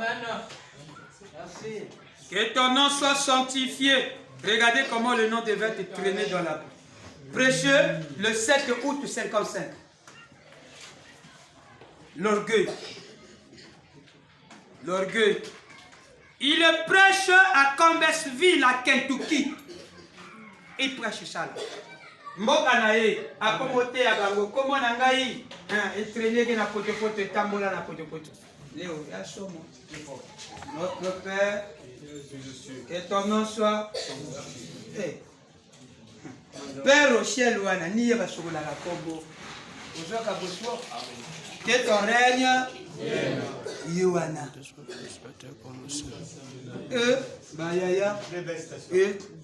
Amen. Merci. Que ton nom soit sanctifié. Regardez comment le nom devait être traîné dans la boue. Prêcheux le 7 août 55. L'orgueil. L'orgueil. Il prêche à Conversiville, à Kentucky. Il prêche ça là. Mboka nae, à Komote, à Bango, comment nangai, et traîner na pote-pote, tambola na pote-pote. Léo, il y a chaud, notre Père, que ton nom soit. Père au ciel, ouana, ni va sur la combo. Que ton règne, Yohana. Bayaya.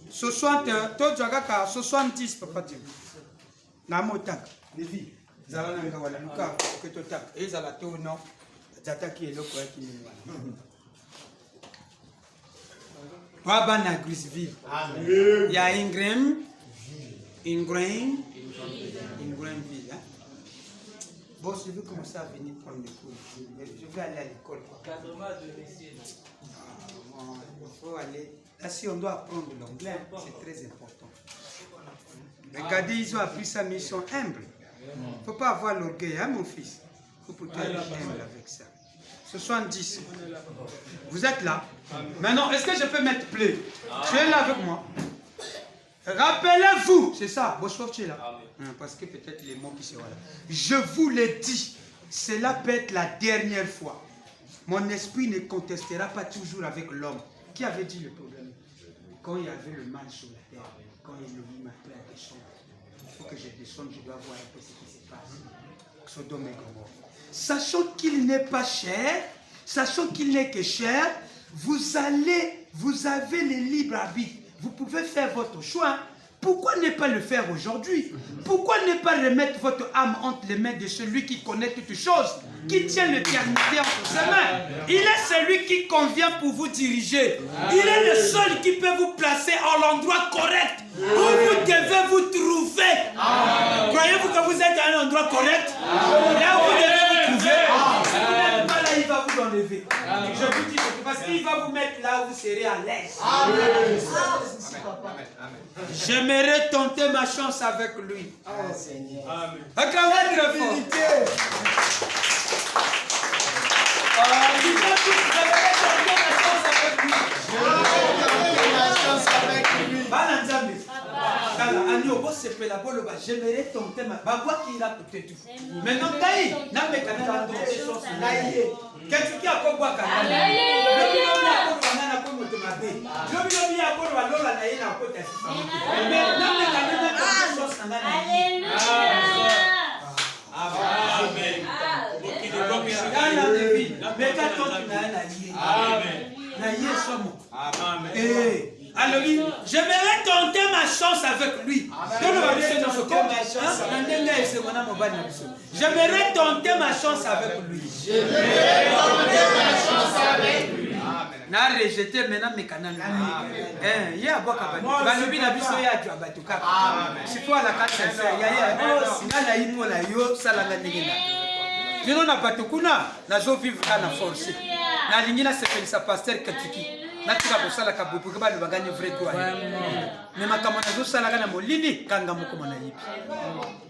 60, 70, papa Dieu. Namotak, les vies. Zalana wala nuka, que totak. Et zalato non. Zataki est le quoi qui est. Wabana Grisville. Il y a Ingram Ville. Bon, je veux commencer à venir prendre des cours. Je vais aller à l'école. Il faut aller. Là, si on doit apprendre l'anglais, c'est très important. Regardez, ils ont appris ça, mais ils sont humbles. Il ne faut pas avoir l'orgueil, hein, mon fils. Il faut plutôt être humble avec ça. 70. Vous êtes là. Maintenant, est-ce que je peux mettre play? Tu es là avec moi. Rappelez-vous, c'est ça, bonsoir, tu es là. Parce que peut-être les mots qui seront là. Je vous l'ai dit, cela peut être la dernière fois. Mon esprit ne contestera pas toujours avec l'homme. Qui avait dit le problème? Quand il y avait le mal sur la terre, quand Elohim m'a appelé à descendre, il faut que je descende, je dois voir un peu ce qui se passe. Sodome et Gomorrhe. Sachant qu'il n'est pas cher, sachant qu'il n'est que cher, vous avez les libres arbitres. Vous pouvez faire votre choix. Pourquoi ne pas le faire aujourd'hui? Pourquoi ne pas remettre votre âme entre les mains de celui qui connaît toutes choses, qui tient l'éternité entre ses mains? Il est celui qui convient pour vous diriger. Il est le seul qui peut vous placer à l'endroit correct où vous devez vous trouver. Croyez-vous que vous êtes à un endroit correct? Là où vous devez vous trouver. Si vous n'êtes pas là, il va vous enlever. Je vous dis parce qu'il va vous mettre là où vous serez à l'aise. J'aimerais tenter ma chance avec lui. Acclamez très fort. J'aimerais tenter ma maintenant, alors, j'aimerais tenter ma chance avec lui. J'aimerais tenter ma chance avec lui. Na rejeté maintenant mes canaux. Il y a beaucoup de balobi na biso ya tu abatuka. C'est toi la carte sincère. Il y a na imo la yo salanga ningina. Nino na batukuna na zo vivre na force. Na lingina se fait sa pasteur Kentucky. Na tika ko sala ka bopu ke ba le bagani vrai toi. Mais makamona zo sala kana molini kanga moko mona yipi.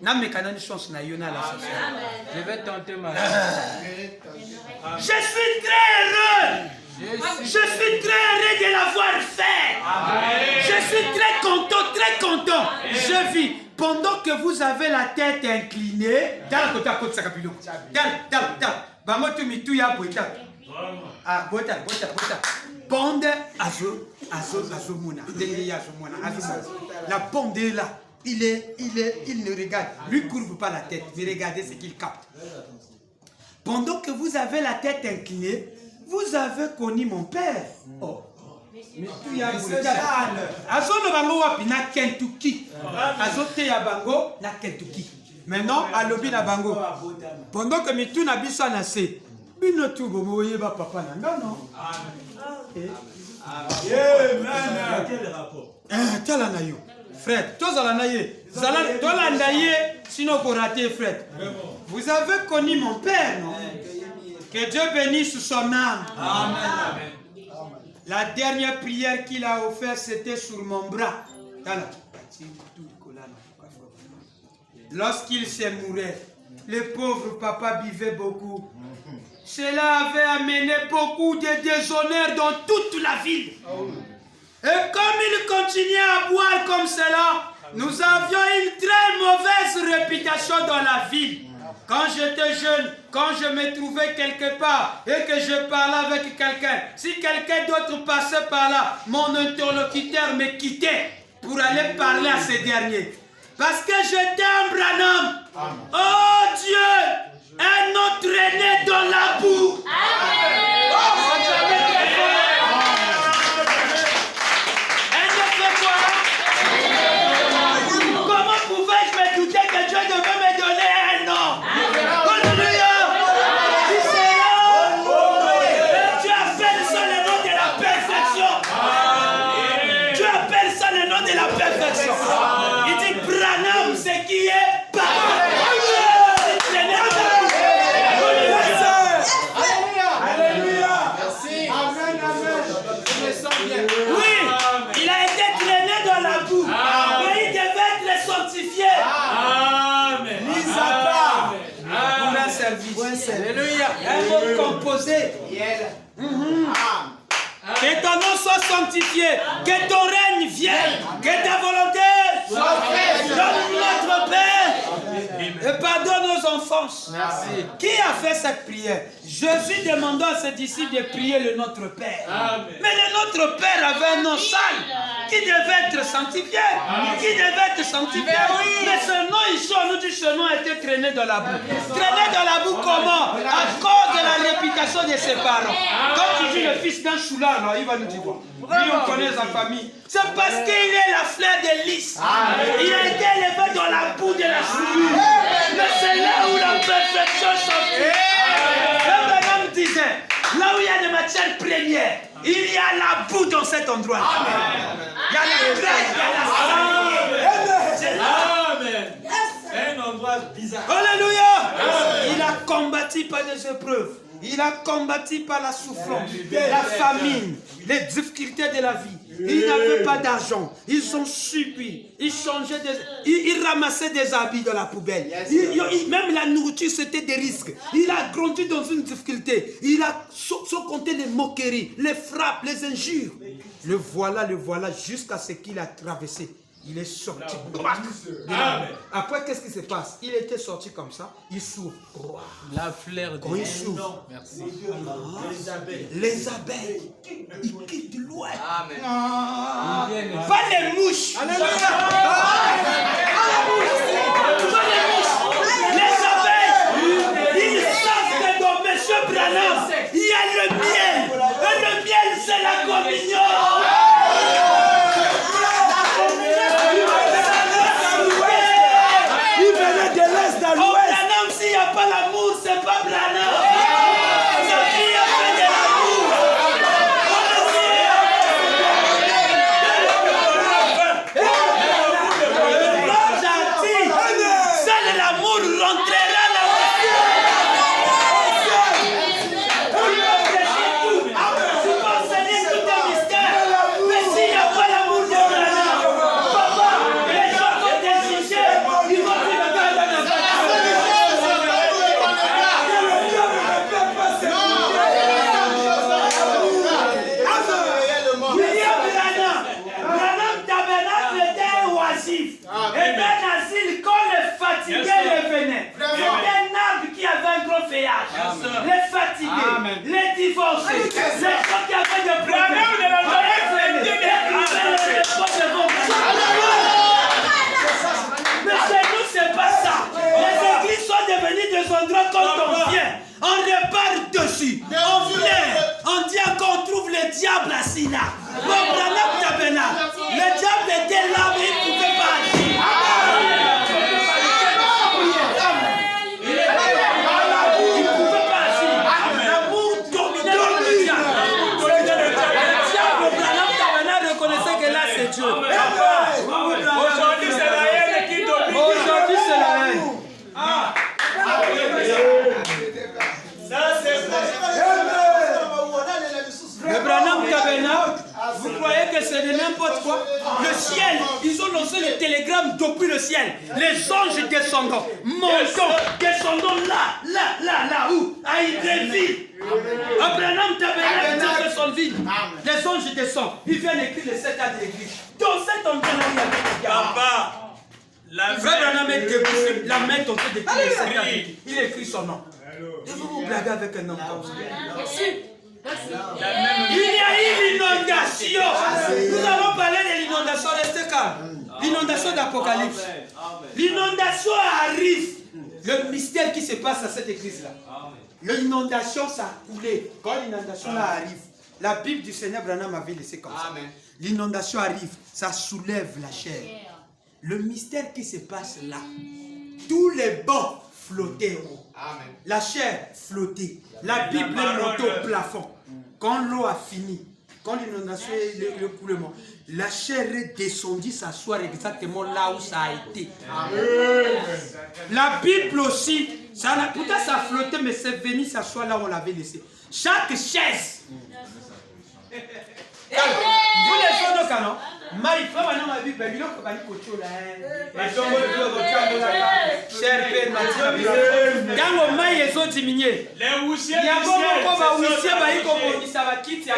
Na me kanani chance na yo na la sincère. Je vais tenter ma Je suis très heureux. Je suis très heureux de l'avoir fait. Je suis très content. Je vis. Pendant que vous avez la tête inclinée, Bonde la bonde est là. Il ne regarde. Lui courbe pas la tête. Mais regardez ce qu'il capte. Pendant que vous avez la tête inclinée, vous avez connu mon père. Oh. Azono bango wapi na Kentucky. Azote ya bango na Kentucky. Maintenant, alobi na bango. Pendant que mitu na biso na se. Bino tu bomo yeba papa na ngano. Amen. Amen. Quel rapport? Tala na yo. Fred, tozala na ye. Zala tolanda ye sinon ko rater Fred. Vous avez connu mon père, non? Que Dieu bénisse son âme. Amen. La dernière prière qu'il a offerte, c'était sur mon bras. Lorsqu'il s'est mouru, le pauvre papa buvait beaucoup. Cela avait amené beaucoup de déshonneur dans toute la ville. Et comme il continuait à boire comme cela, nous avions une très mauvaise réputation dans la ville. Quand j'étais jeune, quand je me trouvais quelque part et que je parlais avec quelqu'un, si quelqu'un d'autre passait par là, mon interlocuteur me quittait pour aller parler à ce dernier. Parce que j'étais un Branham. Oh Dieu, un autre est né dans la boue. Comment pouvais-je me douter que Dieu devait me donner un nom? Alléluia! Dieu appelle ça le nom de la perfection. Dieu appelle ça le nom de la perfection. Il dit Branham, ce qui est parfait. Oui, il a été traîné dans la boue, mais il devait être sanctifié. Amen. Mis à part pour un service. Alléluia. Un mot composé. Que ton nom soit sanctifié, que ton règne vienne, que ta volonté soit faite. Donne notre Père et pardonne nos offenses. Merci. Qui a fait cette prière? Jésus demanda à ses disciples de prier le Notre Père. Amen. Mais le Notre Père avait un nom sale qui devait être sanctifié. Qui devait être sanctifié. Mais ce nom ici, on nous dit ce nom a été traîné dans la boue. Traîné dans la boue comment? À cause de la réputation de ses parents. Quand tu dis le fils d'un choulard, il va nous dire quoi? Lui, on connaît sa famille. C'est parce qu'il est la fleur de lys. Il a été élevé dans la boue de la choulure. Mais c'est là où la perfection sortit. Le bonhomme disait, là où il y a des matières premières, il y a la boue dans cet endroit. Il y a la graisse, il y a la Amen. Un endroit bizarre. Alléluia. Il a combattu par des épreuves. Il a combattu par la souffrance, la famine, les difficultés de la vie. Ils n'avaient pas d'argent. Ils ont subi. Ils changeaient ils ramassaient des habits dans la poubelle. Même la nourriture, c'était des risques. Il a grandi dans une difficulté. Il a sans compter les moqueries, les frappes, les injures. Le voilà jusqu'à ce qu'il a traversé. Il est sorti. Après, qu'est-ce qui se passe? Il était sorti comme ça. Il s'ouvre. La fleur de quand il s'ouvre. Merci. Les abeilles. Ils quittent loin. Amen. Pas les mouches. Pas les mouches. Les abeilles. Ils savent que dans M. Branham, il y a le miel. Et le miel, c'est la communion. S'il n'y a pas l'amour, c'est pas Branham. Sa fille a fait de l'amour. Gentil. Seul l'amour rentrera là-haut. Tu peux enseigner tout un mystère. Mais s'il n'y a pas l'amour de Branham, papa, les gens vont te juger. Ils vont te regarder dans ta et d'un asile, quand les fatigués revenaient, c'était un arbre qui avait un gros feuillage. Les fatigués, les divorcés, les gens qui avaient des problèmes, revenaient et criaient les réponses devant mais chez nous, c'est pas ça. Les églises sont devenues des endroits quand on vient. On repart dessus, on pleure, on dit qu'on trouve le diable assis là. Bon, Branham Tabernacle, le diable était là, mais il ne pouvait pas agir. Il ne pouvait pas agir. L'amour dominait le diable. Le diable, Branham Tabernacle reconnaissait que là c'est Dieu. Aujourd'hui c'est la haine qui domine. Aujourd'hui c'est la haine. Ça c'est vrai. c'est de n'importe quoi. Le ciel, ils ont lancé le télégramme depuis le ciel. Les anges descendants, montons, descendons là, où? À Igreville. Abraham Tabernacle, Jeffersonville. Les anges descendent. Ils viennent écrire les 7 ans de l'église. Dans cet endroit-là, il y avait des gars. Papa. Frère Branham est debout, la main est en train d'écrire les 7 ans de l'église. Il écrit son nom. Devez-vous blaguer avec un homme comme ça? Il y a eu l'inondation. Nous allons parler de l'inondation. Restez calme. L'inondation d'Apocalypse. L'inondation arrive. Le mystère qui se passe à cette église-là. L'inondation, ça a coulé. Quand l'inondation là arrive, la Bible du Seigneur Branham avait laissé comme ça. L'inondation arrive, ça soulève la chair. Le mystère qui se passe là, tous les bancs flottaient. La chair flottait. La Bible est montée au plafond. Quand l'eau a fini, quand l'inondation et le coulement, la chair est descendue s'asseoir exactement là où ça a été. La Bible aussi, pourtant ça flottait, mais c'est venu s'asseoir là où on l'avait laissé. Chaque chaise. Vous les gens de canon, il faut maintenant ma Bible, il faut aller coacher là. Cher Père Mathieu, dans le maïs ils ont diminué. Les houssiers, il y a beaucoup de houssiers, ça va quitter.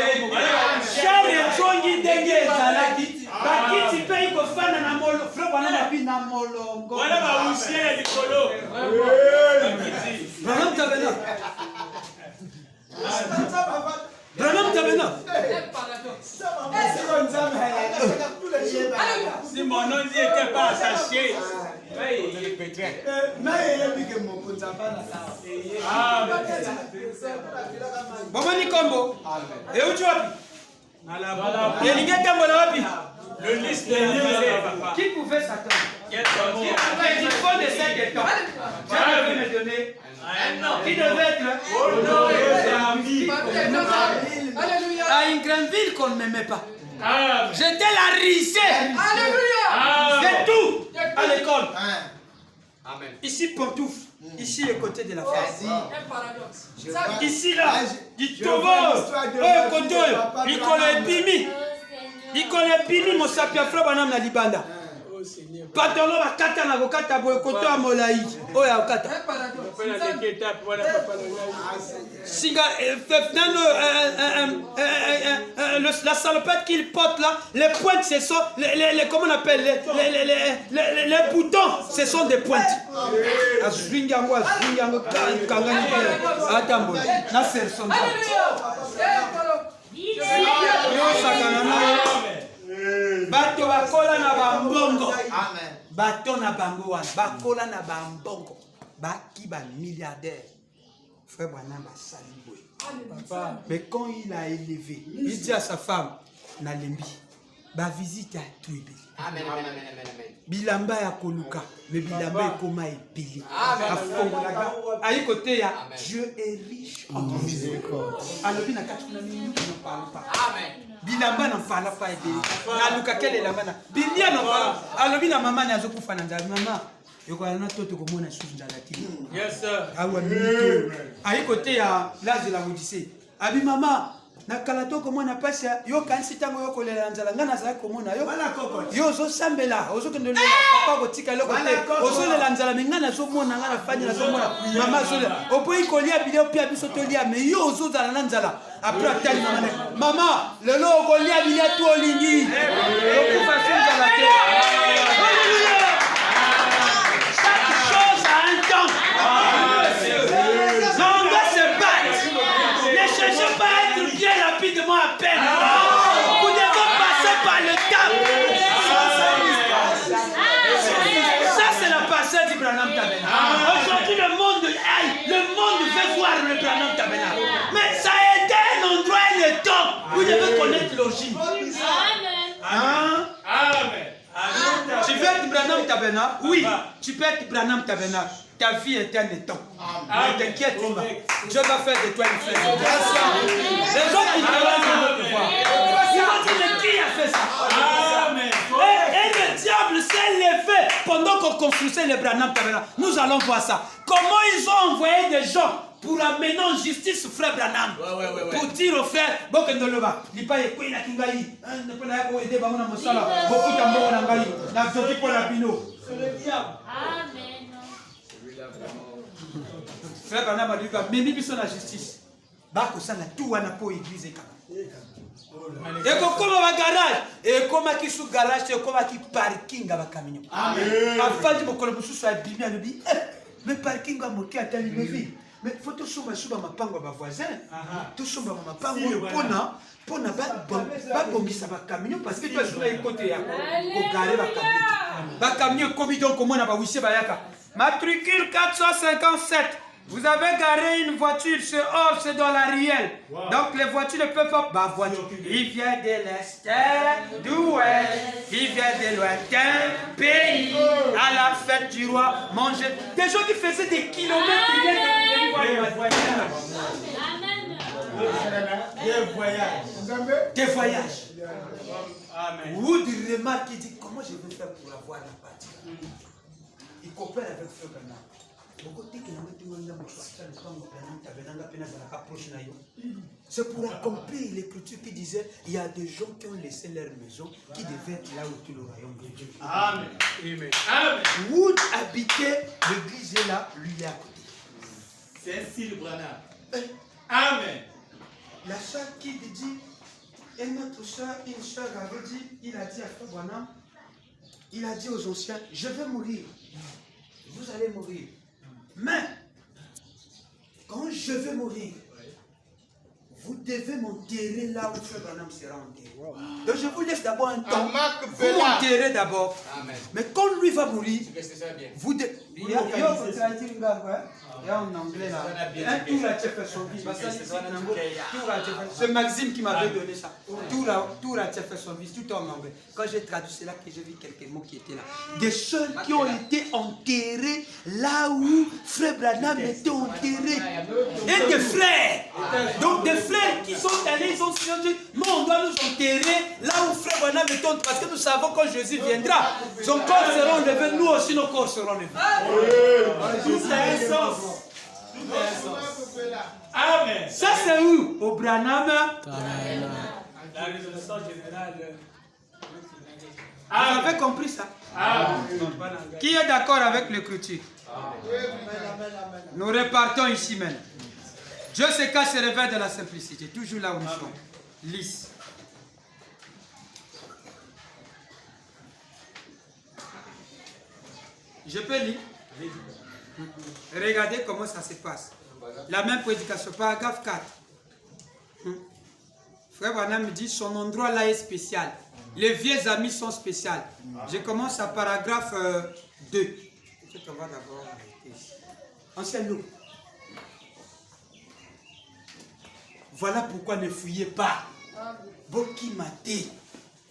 Cher les gens qui déguisent la quitte, va quitter pays qu'on fait dans la molo, frère on a la vie dans molo. Voilà ma houssier les colo. Branham Tabernacle. Branham Tabernacle. Si mon nom n'était pas attaché, Bomani Kombo. Et où tu vas? le liste de livres. Qui pouvait s'attendre? Il faut de 5 temps. Je devais me donner. Qui devait être à une grande ville qu'on ne m'aimait pas. J'étais la risée. C'est tout à l'école. Ici pantoufle. Ici le côté de la face. Ici là. Il connaît Pimi, mon sapia frère Banam na libanda. Pantalon va kata na kokata boy koto amolai. Oya kata. Singa la salopette qu'il porte là, les pointes ce sont comment on appelle les boutons, ce sont des pointes. Azwingango kangani atambo. Na serson. Bato bakola na bambongo. Bato na bango wana. Bakola na bambongo. Baki ba milliardaire. Frère Branham a sali. Mais quand il a élevé, il dit à sa femme, Nalembi, ba visite à Tuibi. Amen. Bilamba ya koluka, mais bilamba ekoma ebele. Aïe côté ya Dieu est riche en miséricorde. Alors na katuna mingi ne parle pas. Amen. Bilamba n'en parle pas ebele. Na luka kele la mana. Bilia n'en parle. Alors bina maman na zokufa na nzala maman. Yoko na toto komona susu nzala ti. Yes sir. Awa mingi. Aïe côté ya l'âge de la Odyssée. Abi maman nakala to komona pasa yo kansi tango yo kolela nzala ngana za komona yo yo zo sambela ozo kendolela papa kotika loko te ozo lela nzala mengana zo mona ngana fanya na zo mona mama zo opo ikolia bideo pia biso to lia me yo zo zala na nzala après atali mama lelo kolia bilia to lingi okufa nzala te. Chaque chose a un temps. Non, on doit se battre. Ne cherchez pas à être bien rapidement à peine. Vous devez passer par le temps. Ça, c'est la passée du Branham Tabernacle. Aujourd'hui, le monde veut voir le Branham Tabernacle. Mais ça a été un endroit et le temps. Vous devez connaître l'origine. Amen. Tu veux être Branham Tabernacle? Oui, tu peux être Branham Tabernacle. Ta vie est un temps. Ne t'inquiète pas. Dieu va faire de toi une flèche. Les gens qui travaillent sur notre pouvoir. Ils vont dire mais qui a fait ça? Amen. Et le diable s'est levé pendant qu'on construisait le Branham Tabernacle. Nous allons voir ça. Comment ils ont envoyé des gens pour amener en justice frère Branham. Pour dire au frère, Bokendoloba, Lipa Ekwe na Kingai, ne peut pas aider Bamona Mosala, beaucoup d'ambon na Ngai, na Zoki pour la Bino. C'est le diable. Amen. Frère Branham a dit que Mimi Bisson la justice. Bako ça na tout wana po église et et comme un garage, et comme un qui sous garage, et comme un qui parking à la camion. Amen. Afin de me connaître, je suis abîmé à lui. Mais parking à mon qui a tellement de vie. Mais faut tout sur ma pango à voisin. Tout sur ma pango pour n'a pas bombi ça va camion parce que tu as sur le côté pour garer la camion. La camion comme donc comment on a pas wissé bayaka. Matricule 457. Vous avez garé une voiture, c'est hors, c'est dans la rielle. Wow. Donc les voitures ne peuvent pas. Bah, voiture. Il vient de l'Est, d'Ouest, il vient de lointain pays, à la fête du roi, manger. Des gens qui faisaient des kilomètres, ils viennent de voir les voyages. Des voyages. Des voyages. Amen. Wood remarque, il dit comment je vais faire pour avoir la partie. Il coopère avec Frère Branham. C'est pour accomplir l'écriture qui disait il y a des gens qui ont laissé leur maison qui devaient être là où tout le royaume de Dieu. Amen. Amen. Wood habitait, l'église est là, lui il est à côté. C'est un style Branham. Amen. La soeur qui dit, et notre soeur, une soeur avait dit, il a dit à Frère Branham, il a dit aux anciens, je vais mourir. Vous allez mourir. Mais, quand je vais mourir, vous devez m'enterrer là où Frère Branham sera enterré. Donc je vous laisse d'abord un temps. Vous m'enterrez d'abord. Mais quand lui va mourir, vous devez... Il y a en anglais là. Un tour à Jeffersonville. C'est Maxime qui m'avait donné ça. Tour à Jeffersonville, tout en anglais. Quand j'ai traduit, c'est là que j'ai vu quelques mots qui étaient là. Des sœurs qui ont été enterrées là où Frère Branham était enterré. Et des frères. Donc des frères qui sont allés, ils ont dit, non, on doit nous enterrer là où Frère Branham était enterré. Parce que nous savons quand Jésus viendra, son corps sera enlevé, nous aussi nos corps seront enlevés. Tout a un sens. Amen. Ça c'est où? Au Branham. Amen. La résolution générale. Vous avez compris ça? Amen. Qui est d'accord avec l'écriture? Nous repartons ici même. Dieu se cache et révèle de la simplicité. Toujours là où nous sommes. Lisse. Je peux lire? Regardez comment ça se passe. La même prédication, paragraphe 4. Frère Branham me dit son endroit là est spécial. Les vieux amis sont spéciaux. Je commence à paragraphe 2. On va d'abord ancien loup. Voilà pourquoi ne fuyez pas. Boki Maté.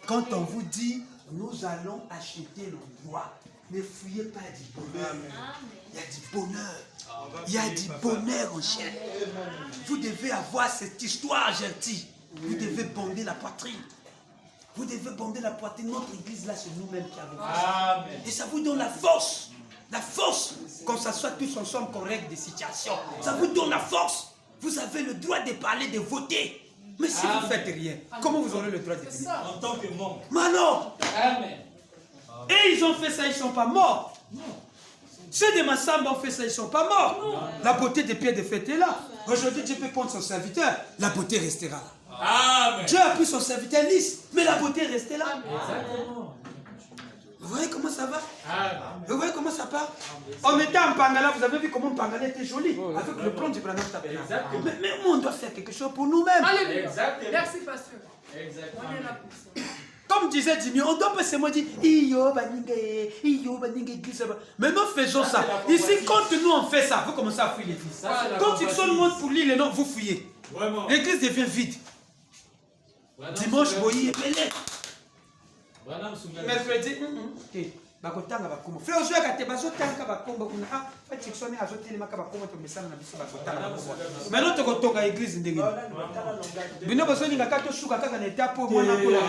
Quand on vous dit nous allons acheter l'endroit. Ne fuyez pas du bonheur. Il y a du bonheur. Il y a du bonheur en chair. Vous devez avoir cette histoire gentille. Vous devez bander la poitrine. Vous devez bander la poitrine. Notre église là, c'est nous-mêmes qui avons fait. Et ça vous donne la force. La force. Qu'on s'assoit tous ensemble, qu'on règle des situations. Ça vous donne la force. Vous avez le droit de parler, de voter. Mais si vous ne faites rien, comment vous aurez le droit de venir? En tant que membre. Manon. Amen. Et ils ont fait ça, ils ne sont pas morts. Ceux de Massamba ont fait ça, ils ne sont pas morts. Non. La beauté des pieds de fête est là. Aujourd'hui, Dieu peut prendre son serviteur, la beauté restera là. Amen. Dieu a pris son serviteur lisse, mais la beauté restait là. Exactement. Vous voyez comment ça va? Amen. Vous voyez comment ça part? On était en Pangala, vous avez vu comment Pangala était joli, avec le plan du Branham Tabernacle. Mais on doit faire quelque chose pour nous-mêmes. Exactement. Merci, pasteur. Exactement. On est là pour ça. Comme disait Jimmy, on doit pas seulement dire mais nous faisons ça. Ici, quand nous on fait ça, vous commencez à fuir l'église. Quand ils sont montent pour lire les noms, vous fuyez. L'église devient vide. Dimanche, boyi est mêlé. Mercredi, bakotanga bakoma. Frère Joël Katebazo tanga bakoma kuna ah fatixone azoteli maka bakoma to mesana na biso bakotanga bakoma. Maintenant to kotonga église ndenge. Bino bosoni ngaka to suka kaka na etapo mona ko la.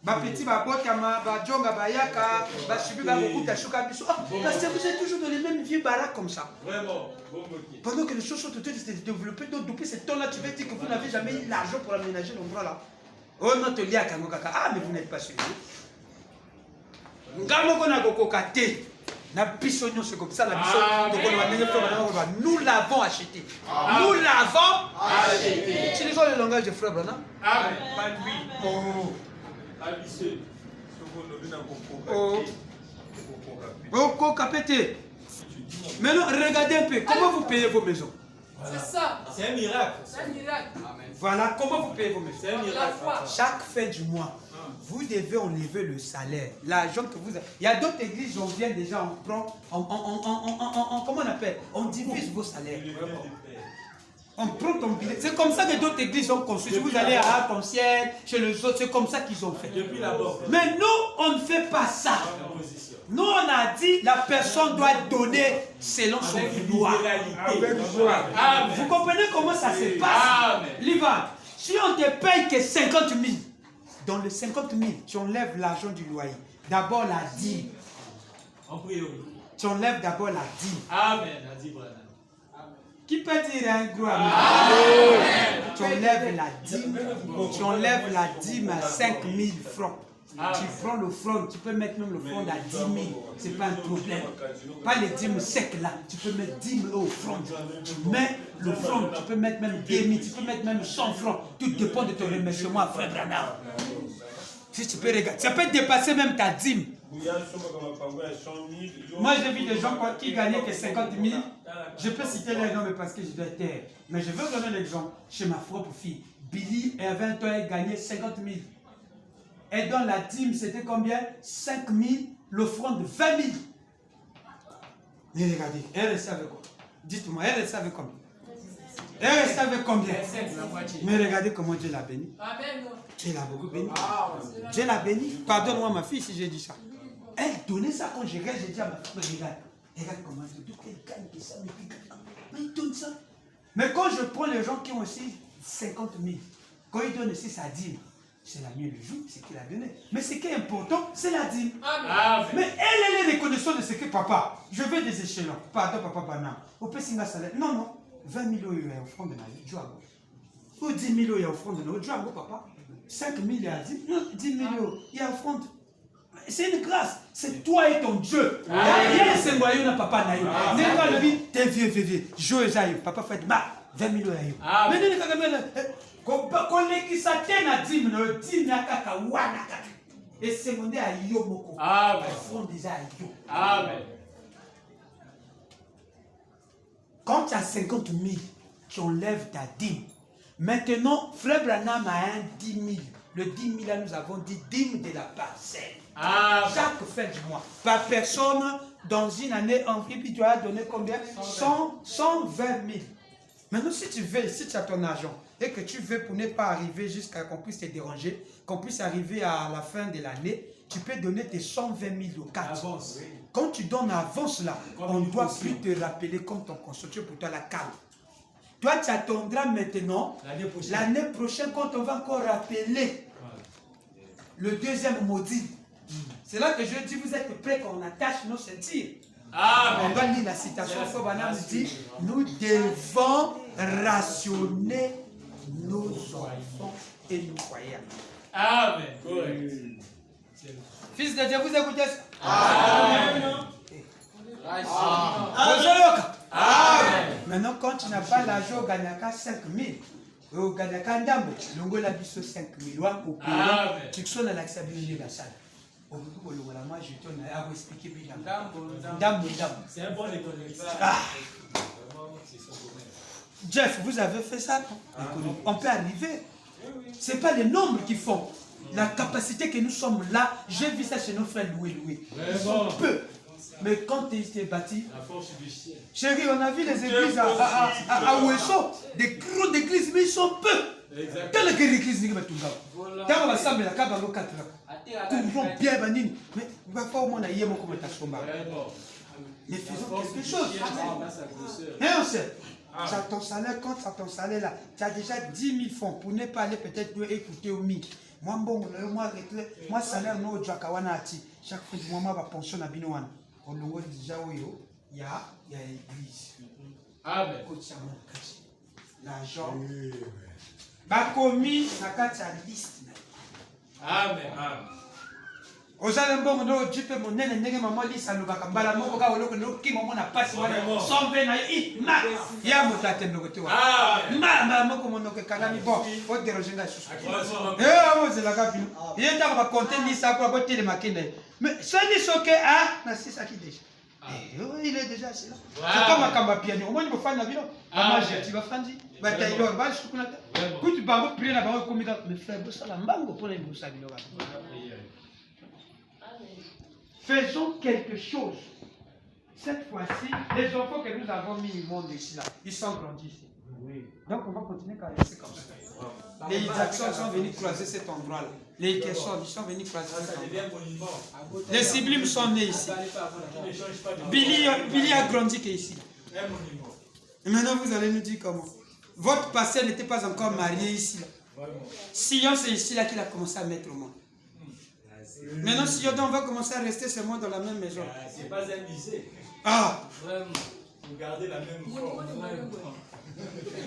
Petit babotama, bajonga bayaka, basubi bakokuta shuka biso. Parce que vous êtes toujours dans les mêmes vieux baraques comme ça. Vraiment. Pendant que les choses sont en train de se développer, donc depuis ce temps-là, tu vas dire que vous n'avez jamais eu l'argent pour aménager l'endroit là. Oh non, te lia kango kaka. Ah, mais vous n'êtes pas sûr. Ngamoko na kokokate. Na bisogno, c'est comme ça la bisogno. Nous l'avons acheté. Nous l'avons acheté. Utilisons le langage de frère Branham. Amen. Pas lui. Oh. Abissé. Oh. Oh, kokapete. Maintenant, regardez un peu. Comment vous payez vos maisons? C'est ça. C'est un miracle. C'est un miracle. Voilà comment vous payez vos maisons. C'est un La miracle. foi. Chaque fin du mois, vous devez enlever le salaire. L'argent que vous avez. Il y a d'autres églises où on vient déjà, on prend, comment on appelle? On divise vos salaires. On prend ton billet. C'est comme ça que d'autres églises ont construit. Si vous allez à Arc-en-Ciel, chez les autres, c'est comme ça qu'ils ont fait. Depuis la mort. Mais nous, on ne fait pas ça. Nous, on a dit la personne doit donner selon son vouloir. Avec joie. Amen. Vous comprenez comment ça se passe? Amen. Livan, si on te paye que 50 000, dans les 50 000, tu enlèves l'argent du loyer. D'abord la dîme. On prie. Tu enlèves d'abord la dîme. Amen. A dit Branham. Qui peut dire un gros amen? Tu enlèves la dîme. Tu enlèves la dîme à 5 000 francs. Tu prends le front, tu peux mettre même le front à 10 000, c'est pas un problème. Pas les dîmes secs là, tu peux mettre 10 000 au front. Tu mets le front, tu peux mettre même 2 000, tu peux mettre même 100 francs. Tout dépend de ton remerciement à Frère Branham. Si tu peux regarder, ça peut dépasser même ta dîme. Moi j'ai vu des gens qui gagnaient que 50 000. Je peux citer les noms parce que je dois taire. Mais je veux donner l'exemple chez ma propre fille. Billy, à 20 ans, elle gagnait 50 000. Et dans la dîme, c'était combien? 5 000, l'offrande de 20 000. Mais regardez, elle restait avec quoi? Dites-moi, elle restait avec combien? Elle restait avec combien? Mais regardez comment Dieu l'a béni. Amen. Dieu l'a beaucoup béni. Dieu l'a béni. Pardonne-moi ma fille si j'ai dit ça. Elle donnait ça quand je regarde, j'ai dit à ma fille, regarde comment elle gagne que ça, mais il donne ça. Mais quand je prends les gens qui ont aussi 50 000, quand ils donnent aussi sa dîme, c'est la mieux le jour, c'est qu'il a donné. Mais ce qui est important, c'est la dîme. Amen. Mais elle est reconnaissante de ce que papa, je veux des échelons. Pardon, papa, Bana. Au Pessinga salaire. Non, non. 20 000 euros, il y a offrande de la vie. Ou 10 000 euros, il y a offrande de la vie. Papa. 5 000, il y a 10 000. Non, 10 000 euros, il y a offrande. C'est une grâce. C'est toi et ton Dieu. Il y a un moyen, papa, naïo. N'est pas le vie, t'es vieux. Joe, Zayo. Papa fait 20 000 euros. Mais n'est pas kolekisa te na dîme na dîme ya kaka wana kaka esemonde ya yo moko. Amen. Fond déjà à yo. Amen. Quand tu as 50 000, tu enlèves ta dîme. Maintenant, Frère Branham a un 10 000. Le 10 000 là, nous avons dit dîme de la parcelle. Amen. Chaque fin du mois. Par personne, dans une année, en puis tu as donné combien? 120 000. Maintenant, si tu veux, si tu as ton argent, et que tu veux pour ne pas arriver jusqu'à qu'on puisse te déranger, qu'on puisse arriver à la fin de l'année, tu peux donner tes 120 000 au 4. Avance. Quand tu donnes avance là, on ne doit plus te rappeler comme ton constructeur pour toi la calme. Toi, tu attendras maintenant, l'année prochaine, quand on va encore rappeler le deuxième maudit. C'est là que je dis, vous êtes prêts qu'on attache nos ceintures. On doit lire la citation. Banam dit, nous devons rationner nos enfants et nos foyers. Amen. Correct. Fils de Dieu, vous écoutez ça? Amen. Amen. Maintenant, quand tu n'as pas l'argent, tu gagnes 5 000. Tu gagnes 5 000. Tu sonnes à l'acceptabilité de la salle. C'est un bon économie. Jeff, vous avez fait ça? On peut arriver. Ce n'est pas les nombres qui font. La capacité que nous sommes là, j'ai vu ça chez nos frères Louis. Ils sont peu. Mais quand tu es bâti, La force du ciel. chérie, on a vu les églises à Ouesso, des grandes églises, mais ils sont peu. Quelle est l'église? Dans l'ensemble, la cabane au 4 ans. Bien, banine. Mais il va pas au moins y avoir comme ta sombre. Mais faisons quelque chose. Et on sait. Tu as ton salaire, quand tu as ton salaire là, tu as déjà 10 000 francs pour ne pas aller peut-être écouter au mi. Moi, bon, moi, salaire, non, Djakawana Ati. Chaque fois que moi, ma pension à Binoan. Au long déjà, il y a l'église. Amen. L'argent. Bah, commis, na kata liste. Amen. Ozala mbongo ndo jipe monene ndenge maman lisa lobaka mbala moko ka oloko ndo ki maman na pasi wana sombe na i ma ya motate ndoko te wa ma moko monoko kangami bon o déroger nga susu on zela ka bino ye ta ba compter lisa ko ba tele makende mais ça ni soke ah na c'est ça qui déjà il est déjà c'est là c'est comme akamba piano au moins il faut faire na bino maman je tu vas frandi ba tailleur ba shukuna ta kutu bango prier na bango komika mes frères bo sala mbango pour les bousa bino ba. Faisons quelque chose. Cette fois-ci, les enfants que nous avons mis au monde ici, là, ils sont grandis ici. Oui. Donc on va continuer à rester comme ça. Les Jackson sont venus croiser cet endroit-là. Les Kesson, ils sont venus croiser cet endroit. Les Sublimes sont nés ici. Billy a grandi qu'ici. Et maintenant vous allez nous dire comment. Votre passé n'était pas encore marié ici. Sion, c'est ici là qu'il a commencé à mettre au monde. Maintenant, si on va commencer à rester seulement dans la même maison. C'est pas un lycée. Ah! Vraiment. Vous gardez la même forme.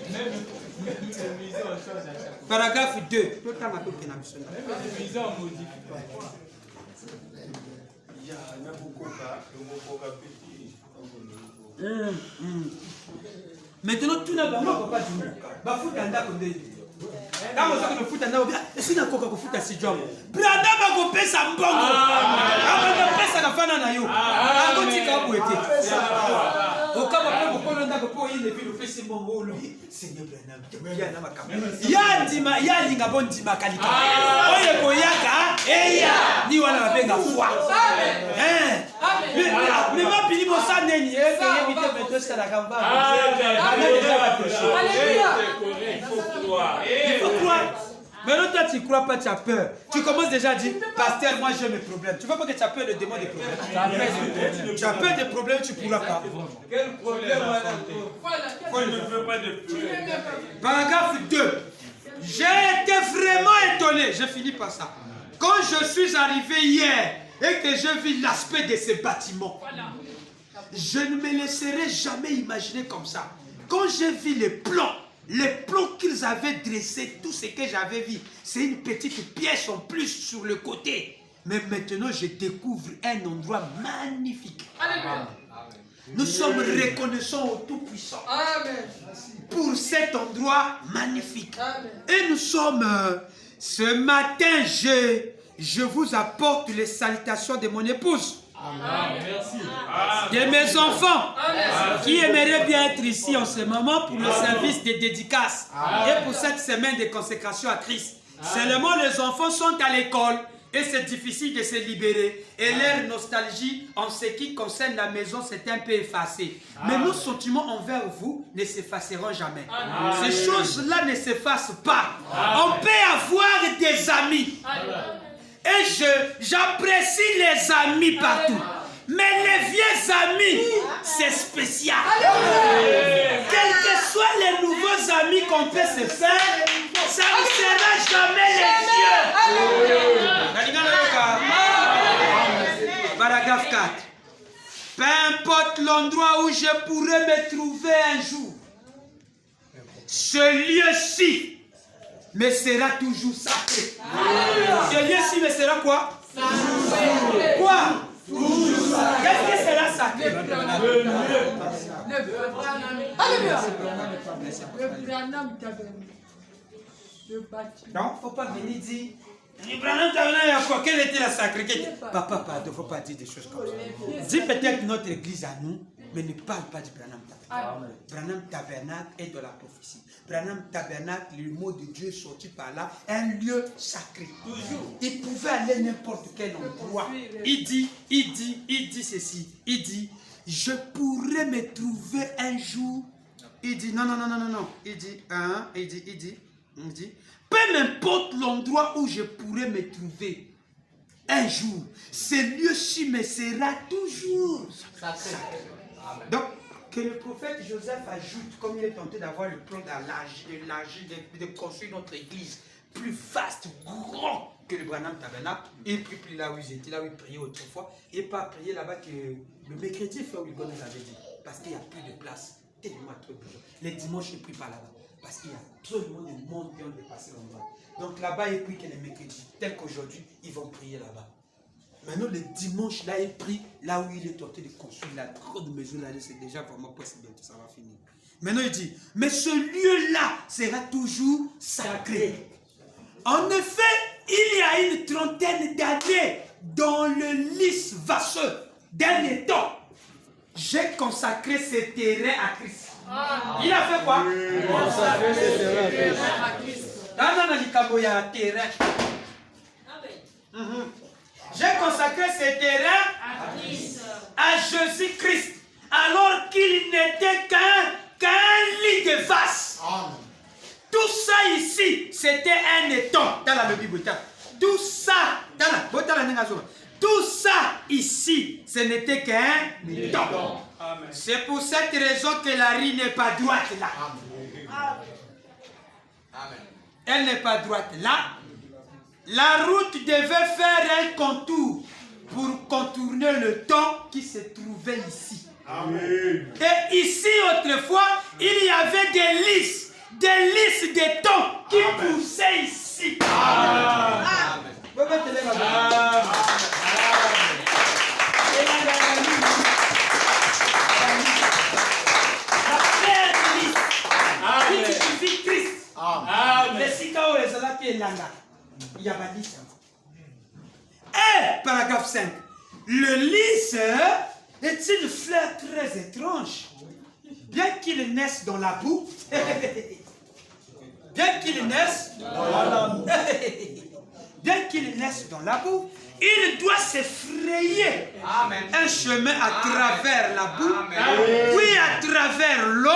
Même musée, on change à chaque fois. Paragraphe 2. Même musée, on modifie pas. Maintenant, tout n'a pas du tout. Bafutanda comme quand vous avez le foot, si vous avez le foot à 6 jours, Brada va vous payer sa mbongo. Vous payer sa fana na yo. Vous dites que vous êtes. Au cas où vous pouvez vous poser une ville, vous faites ce mbongo. Seigneur Branham. Ya ndima, ya linga bon ndima kalika. Oye koyaka, eya. Ni wana mabenga foi. Mais ma pili bossa neni. Il faut croire. Maintenant, toi, tu ne crois pas, tu as peur. Tu commences déjà à dire, pasteur, moi j'ai mes problèmes. Tu ne vois pas que tu as peur de démon des problèmes. Tu as peur des problèmes, tu ne pourras pas. Quel problème on ne veut pas de plus. Paragraphe 2. J'ai été vraiment étonné. Je finis par ça. Quand je suis arrivé hier et que je vis l'aspect de ces bâtiments, je ne me laisserai jamais imaginer comme ça. Quand j'ai vu les plans qu'ils avaient dressés, tout ce que j'avais vu, c'est une petite pièce en plus sur le côté. Mais maintenant, je découvre un endroit magnifique. Amen. Nous sommes reconnaissants au Tout-Puissant pour cet endroit magnifique. Amen. Et nous sommes, ce matin, je vous apporte les salutations de mon épouse. Amen. Merci. De mes enfants. Amen. Qui aimeraient bien être ici en ce moment pour le service de dédicace. Amen. Et pour cette semaine de consécration à Christ. Amen. Seulement les enfants sont à l'école et c'est difficile de se libérer. Et leur nostalgie en ce qui concerne la maison s'est un peu effacée. Mais nos sentiments envers vous ne s'effaceront jamais. Amen. Ces choses-là ne s'effacent pas. Amen. On peut avoir des amis. Amen. Et j'apprécie les amis partout. Mais les vieux amis, c'est spécial. Quels que soient les nouveaux amis qu'on peut se faire, ça ne sera jamais les vieux. Paragraphe 4. Peu importe l'endroit où je pourrais me trouver un jour, ce lieu-ci me sera toujours sacré. Ce lieu-ci me sera quoi? Sacré. Quoi? Toujours sacré. Qu'est-ce que sera sacré? Non, il ne faut pas venir dire. Quelle était la sacrée? Papa, pardon, il ne faut pas dire des choses comme ça. Dis peut-être notre église à nous, mais ne parle pas du Branham Tabernacle. Branham Tabernacle est de la prophétie. Branham Tabernacle, le mot de Dieu sorti par là, un lieu sacré. Toujours. Il pouvait aller n'importe quel endroit. Il dit ceci. Il dit, je pourrais me trouver un jour. Il dit, non. Il dit, peu m'importe l'endroit où je pourrais me trouver un jour, ce lieu-ci me sera toujours sacré. Donc, que le prophète Joseph ajoute, comme il est tenté d'avoir le plan de construire notre église, plus vaste, grand que le Branham Tabernacle. Et il prie plus là où ils étaient, là où ils priaient autrefois. Et pas prier là-bas que le mercredi, frère Wilgon nous avait dit. Parce qu'il n'y a plus de place. Tellement trop de gens. Les dimanches, ils ne prient pas là-bas. Parce qu'il y a trop de monde qui ont dépassé l'endroit. Donc là-bas, ils prient que les mercredis. Tel qu'aujourd'hui, ils vont prier là-bas. Maintenant, le dimanche, là, il prie là où il est tenté de construire la grande maison. Là, c'est déjà vraiment possible. Ça va finir. Maintenant, il dit, mais ce lieu-là sera toujours sacré. En effet, il y a une trentaine d'années, dans le lys vasseux d'un étang, j'ai consacré ce terrain à Christ. Il a fait quoi? Consacré ce terrain à Christ. Il y a un terrain. J'ai consacré ce terrain à Jésus-Christ, alors qu'il n'était qu'un lit de vase. Tout ça ici, c'était un étang. Dans la Bible, tout ça, tout ça ici, ce n'était qu'un étang. C'est pour cette raison que la rue n'est pas droite là. Elle n'est pas droite là. La route devait faire un contour pour contourner le temps qui se trouvait ici. Amen. Et ici, autrefois, il y avait des lys de temps qui poussaient ici. Amen. Et paragraphe 5. Le lys est une fleur très étrange. Bien qu'il naisse dans la boue, il doit se frayer un chemin à travers la boue, puis à travers l'eau,